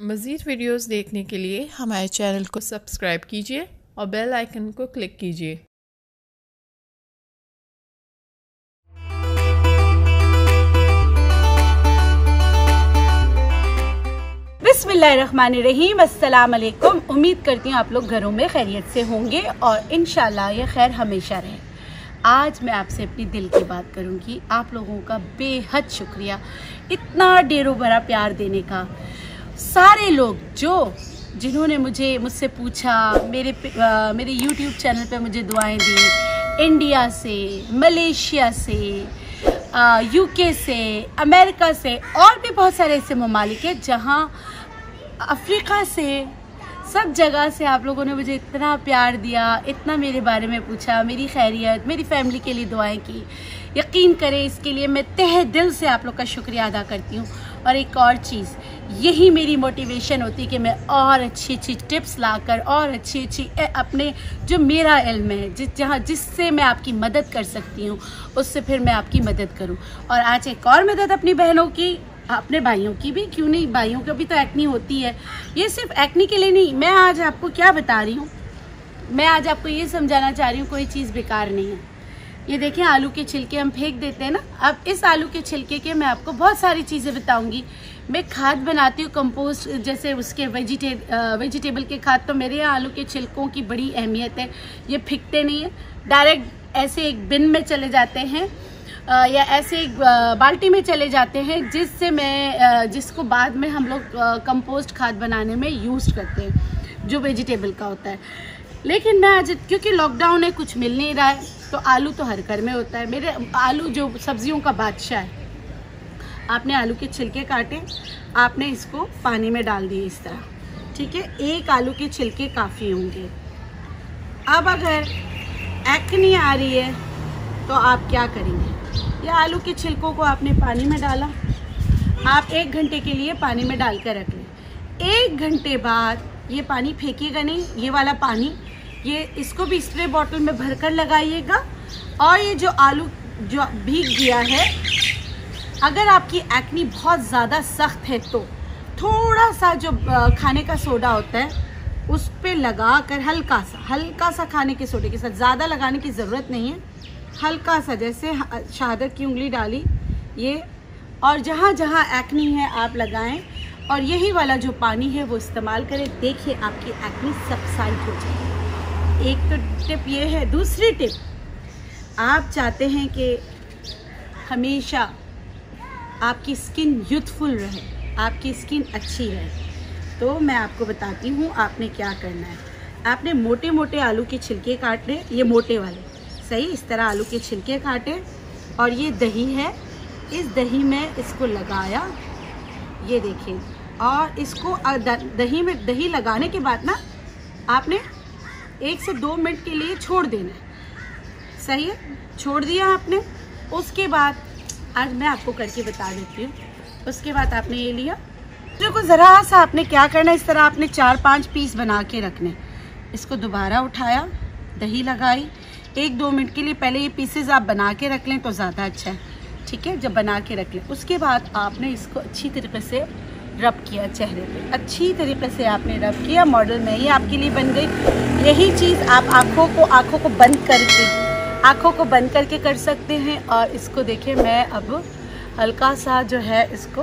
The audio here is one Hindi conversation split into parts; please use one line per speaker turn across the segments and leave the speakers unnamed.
मज़ीद वीडियोस देखने के लिए हमारे चैनल को सब्सक्राइब कीजिए और बेल आइकन को क्लिक कीजिए।
बिस्मिल्लाहिर्रहमानिर्रहीम, अस्सलाम वालेकुम। उम्मीद करती हूँ आप लोग घरों में खैरियत से होंगे और इंशाल्लाह ये खैर हमेशा रहे। आज मैं आपसे अपनी दिल की बात करूँगी। आप लोगों का बेहद शुक्रिया इतना ढेरों भरा प्यार देने का। सारे लोग जिन्होंने मुझसे पूछा, मेरे YouTube चैनल पे मुझे दुआएं दी, इंडिया से, मलेशिया से, UK से, अमेरिका से और भी बहुत सारे ऐसे ममालिक हैं, जहाँ अफ्रीका से, सब जगह से आप लोगों ने मुझे इतना प्यार दिया, इतना मेरे बारे में पूछा, मेरी खैरियत, मेरी फैमिली के लिए दुआएं की। यकीन करें, इसके लिए मैं तहे दिल से आप लोग का शुक्रिया अदा करती हूँ। और एक और चीज़, यही मेरी मोटिवेशन होती है कि मैं और अच्छी अच्छी टिप्स लाकर और अच्छी अपने जो मेरा इल्म है, जिससे मैं आपकी मदद कर सकती हूँ, उससे फिर मैं आपकी मदद करूँ। और आज एक और मदद अपनी बहनों की, अपने भाइयों की भी, क्यों नहीं, भाइयों को भी तो एक्नी होती है। ये सिर्फ एक्नी के लिए नहीं, मैं आज आपको क्या बता रही हूँ, मैं आज आपको ये समझाना चाह रही हूँ, कोई चीज़ बेकार नहीं है। ये देखें, आलू के छिलके हम फेंक देते हैं ना। अब इस आलू के छिलके के मैं आपको बहुत सारी चीज़ें बताऊंगी। मैं खाद बनाती हूँ, कंपोस्ट, जैसे उसके वेजिटेबल के खाद। तो मेरे यहाँ आलू के छिलकों की बड़ी अहमियत है। ये फेंकते नहीं है, डायरेक्ट ऐसे एक बिन में चले जाते हैं या ऐसे एक बाल्टी में चले जाते हैं, जिसको बाद में हम लोग कंपोस्ट खाद बनाने में यूज़ करते हैं, जो वेजिटेबल का होता है। लेकिन मैं आज, क्योंकि लॉकडाउन है, कुछ मिल नहीं रहा है, तो आलू तो हर घर में होता है। मेरे आलू जो सब्जियों का बादशाह है। आपने आलू के छिलके काटे, आपने इसको पानी में डाल दिए इस तरह, ठीक है। एक आलू के छिलके काफ़ी होंगे। अब अगर एक्नी आ रही है तो आप क्या करेंगे? ये आलू के छिलकों को आपने पानी में डाला, आप 1 घंटे के लिए पानी में डाल कर रख लें। 1 घंटे बाद ये पानी फेंकिएगा नहीं, ये वाला पानी, ये इसको भी स्प्रे बॉटल में भरकर लगाइएगा। और ये जो आलू जो भीग गया है, अगर आपकी एक्नी बहुत ज़्यादा सख्त है तो थोड़ा सा जो खाने का सोडा होता है उस पे लगा कर हल्का सा खाने के सोडे के साथ, ज़्यादा लगाने की ज़रूरत नहीं है, हल्का सा, जैसे शहादत की उंगली डाली ये, और जहाँ जहाँ एक्नी है आप लगाएं। और यही वाला जो पानी है वो इस्तेमाल करें। देखिए आपकी एक्नी सबसाइड हो जाएगी। एक तो टिप ये है। दूसरी टिप, आप चाहते हैं कि हमेशा आपकी स्किन यूथफुल रहे, आपकी स्किन अच्छी रहे, तो मैं आपको बताती हूँ आपने क्या करना है। आपने मोटे मोटे आलू के छिलके काटने, ये मोटे वाले, सही, इस तरह आलू के छिलके काटे। और ये दही है, इस दही में इसको लगाया, ये देखिए। और इसको दही लगाने के बाद ना आपने 1 से 2 मिनट के लिए छोड़ देना है, सही है। छोड़ दिया आपने, उसके बाद आज मैं आपको करके बता देती हूँ। उसके बाद आपने ये लिया, देखो ज़रा सा आपने क्या करना है, इस तरह आपने 4-5 पीस बना के रखने। इसको दोबारा उठाया, दही लगाई, 1-2 मिनट के लिए पहले ये पीसेस आप बना के रख लें तो ज़्यादा अच्छा है, ठीक है। जब बना के रख लें, उसके बाद आपने इसको अच्छी तरीके से रब किया चेहरे पे, अच्छी तरीके से आपने रब किया। मॉडल में ही आपके लिए बन गई। यही चीज़ आप आँखों को बंद करके कर सकते हैं। और इसको देखिए, मैं अब हल्का सा जो है इसको,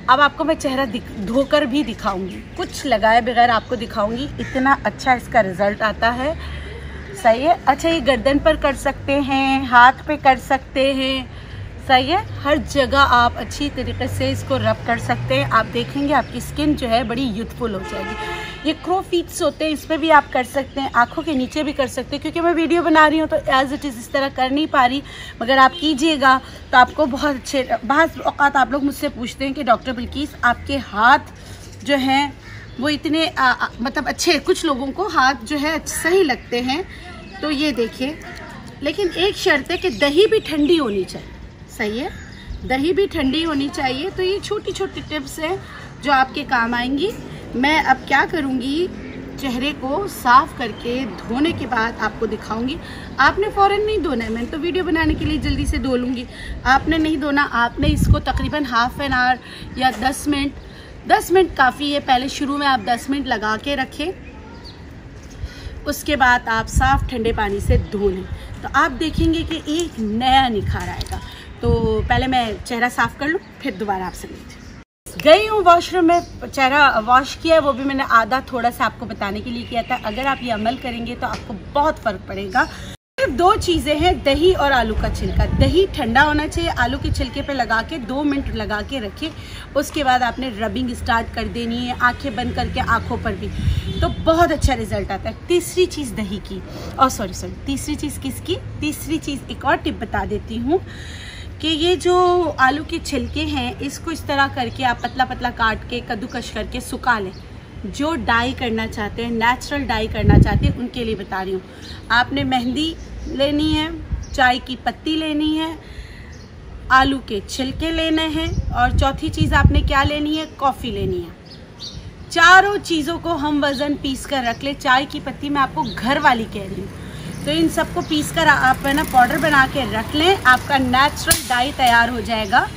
अब आपको मैं चेहरा धोकर भी दिखाऊंगी, कुछ लगाए बगैर आपको दिखाऊंगी। इतना अच्छा इसका रिज़ल्ट आता है, सही है। अच्छा, ये गर्दन पर कर सकते हैं, हाथ पे कर सकते हैं, सही है। हर जगह आप अच्छी तरीके से इसको रब कर सकते हैं। आप देखेंगे आपकी स्किन जो है बड़ी यूथफुल हो जाएगी। ये क्रो फीट्स होते हैं, इस पर भी आप कर सकते हैं, आँखों के नीचे भी कर सकते हैं। क्योंकि मैं वीडियो बना रही हूँ तो एज़ इट इज़ इस तरह कर नहीं पा रही, मगर आप कीजिएगा तो आपको बहुत अच्छे। बहुत औक़ात आप लोग मुझसे पूछते हैं कि डॉक्टर बिल्किस आपके हाथ जो हैं वो इतने मतलब अच्छे, कुछ लोगों को हाथ जो है सही लगते हैं। तो ये देखिए, लेकिन एक शर्त है कि दही भी ठंडी होनी चाहिए, सही है, दही भी ठंडी होनी चाहिए। तो ये छोटी छोटी टिप्स हैं जो आपके काम आएंगी। मैं अब क्या करूँगी, चेहरे को साफ करके धोने के बाद आपको दिखाऊंगी। आपने फ़ौरन नहीं धोना है, मैं तो वीडियो बनाने के लिए जल्दी से धो लूँगी। आपने नहीं धोना, आपने इसको तकरीबन हाफ एन आवर या 10 मिनट काफ़ी है। पहले शुरू में आप 10 मिनट लगा के रखें, उसके बाद आप साफ़ ठंडे पानी से धो लें तो आप देखेंगे कि एक नया निखार आएगा। तो पहले मैं चेहरा साफ़ कर लूँ, फिर दोबारा आपसे मिलती हूँ। गई हूँ वॉशरूम में, चेहरा वॉश किया है, वो भी मैंने आधा थोड़ा सा आपको बताने के लिए किया था। अगर आप ये अमल करेंगे तो आपको बहुत फ़र्क पड़ेगा। सिर्फ 2 चीज़ें हैं, दही और आलू का छिलका। दही ठंडा होना चाहिए, आलू के छिलके पे लगा के 2 मिनट लगा के रखें। उसके बाद आपने रबिंग स्टार्ट कर देनी है, आंखें बंद करके आँखों पर भी, तो बहुत अच्छा रिजल्ट आता है। तीसरी चीज़ दही की, और सॉरी तीसरी चीज़ किसकी? तीसरी चीज़ एक और टिप बता देती हूँ कि ये जो आलू के छिलके हैं, इसको इस तरह करके आप पतला पतला काट के कद्दूकश करके सुखा लें। जो डाई करना चाहते हैं, नेचुरल डाई करना चाहते हैं, उनके लिए बता रही हूँ। आपने मेहंदी लेनी है, चाय की पत्ती लेनी है, आलू के छिलके लेने हैं, और चौथी चीज़ आपने क्या लेनी है? कॉफ़ी लेनी है। चारों चीज़ों को हम वज़न पीस कर रख ले। चाय की पत्ती मैं आपको घर वाली कह रही हूँ, तो इन सबको पीस कर आप है ना पाउडर बना के रख लें। आपका नेचुरल डाई तैयार हो जाएगा।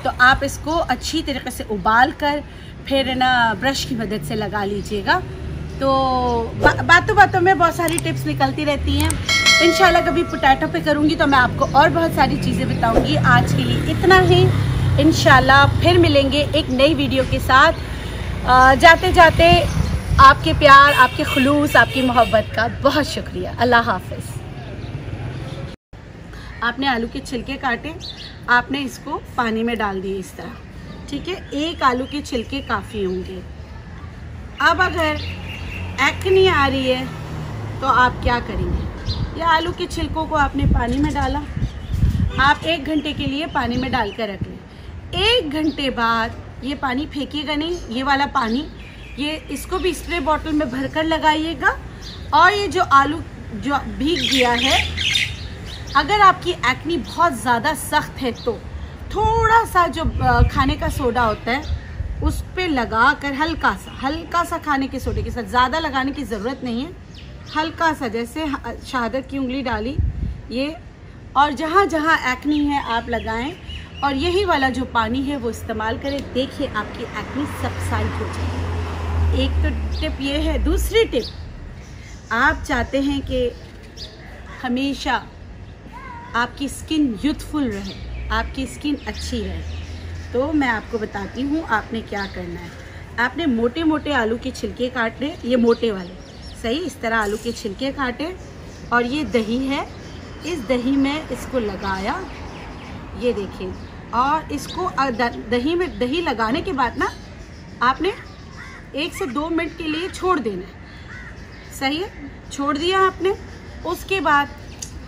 तो आप इसको अच्छी तरीके से उबाल कर फिर है ना ब्रश की मदद से लगा लीजिएगा। तो बातों बातों में बहुत सारी टिप्स निकलती रहती हैं। इंशाल्लाह कभी पोटैटो पे करूँगी तो मैं आपको और बहुत सारी चीज़ें बताऊँगी। आज के लिए इतना ही, इंशाल्लाह फिर मिलेंगे एक नई वीडियो के साथ। जाते जाते आपके प्यार, आपके खुलूस, आपकी मोहब्बत का बहुत शुक्रिया। अल्लाह हाफ़िज़। आपने आलू के छिलके काटे, आपने इसको पानी में डाल दिए इस तरह, ठीक है। 1 आलू के छिलके काफ़ी होंगे। अब अगर एक्ने आ रही है तो आप क्या करेंगे? या आलू के छिलकों को आपने पानी में डाला, आप 1 घंटे के लिए पानी में डाल कर रख लें। 1 घंटे बाद ये पानी फेंकिएगा नहीं, ये वाला पानी, ये इसको भी स्प्रे बॉटल में भरकर लगाइएगा। और ये जो आलू जो भीग गया है, अगर आपकी एक्ने बहुत ज़्यादा सख्त है तो थोड़ा सा जो खाने का सोडा होता है उस पे लगा कर हल्का सा खाने के सोडे के साथ, ज़्यादा लगाने की ज़रूरत नहीं है, हल्का सा, जैसे शहादत की उंगली डाली ये, और जहाँ जहाँ एक्ने है आप लगाएं। और यही वाला जो पानी है वो इस्तेमाल करें। देखिए आपकी एक्ने सबसाइड हो जाएगी। एक तो टिप ये है। दूसरी टिप, आप चाहते हैं कि हमेशा आपकी स्किन यूथफुल रहे, आपकी स्किन अच्छी रहे, तो मैं आपको बताती हूँ आपने क्या करना है। आपने मोटे मोटे आलू के छिलके काटने, ये मोटे वाले, सही, इस तरह आलू के छिलके काटे, और ये दही है, इस दही में इसको लगाया, ये देखिए। और इसको दही लगाने के बाद ना आपने 1 से 2 मिनट के लिए छोड़ देना है, सही है। छोड़ दिया आपने, उसके बाद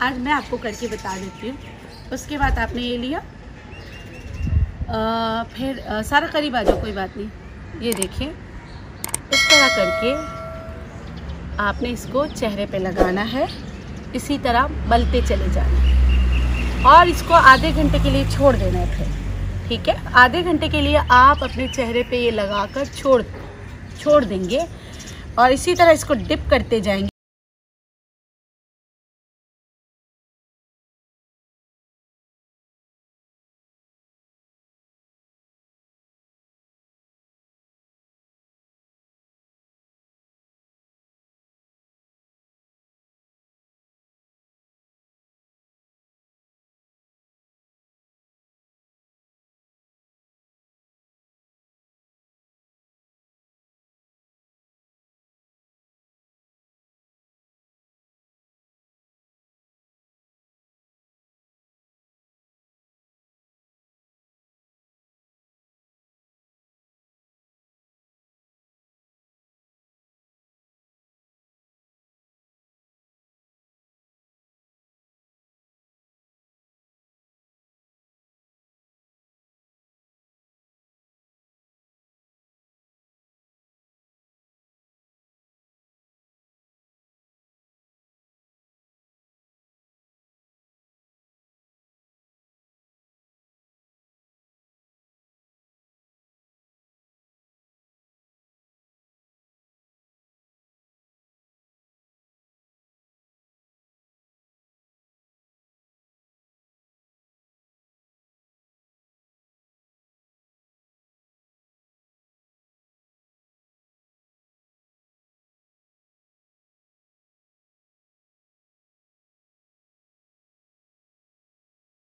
आज मैं आपको करके बता देती हूँ। उसके बाद आपने ये लिया, फिर सारा करीब आ जाओ, कोई बात नहीं, ये देखिए इस तरह करके आपने इसको चेहरे पे लगाना है, इसी तरह मलते चले जाना है, और इसको आधे घंटे के लिए छोड़ देना है फिर, ठीक है। आधे घंटे के लिए आप अपने चेहरे पे ये लगाकर छोड़ देंगे, और इसी तरह इसको डिप करते जाएंगे।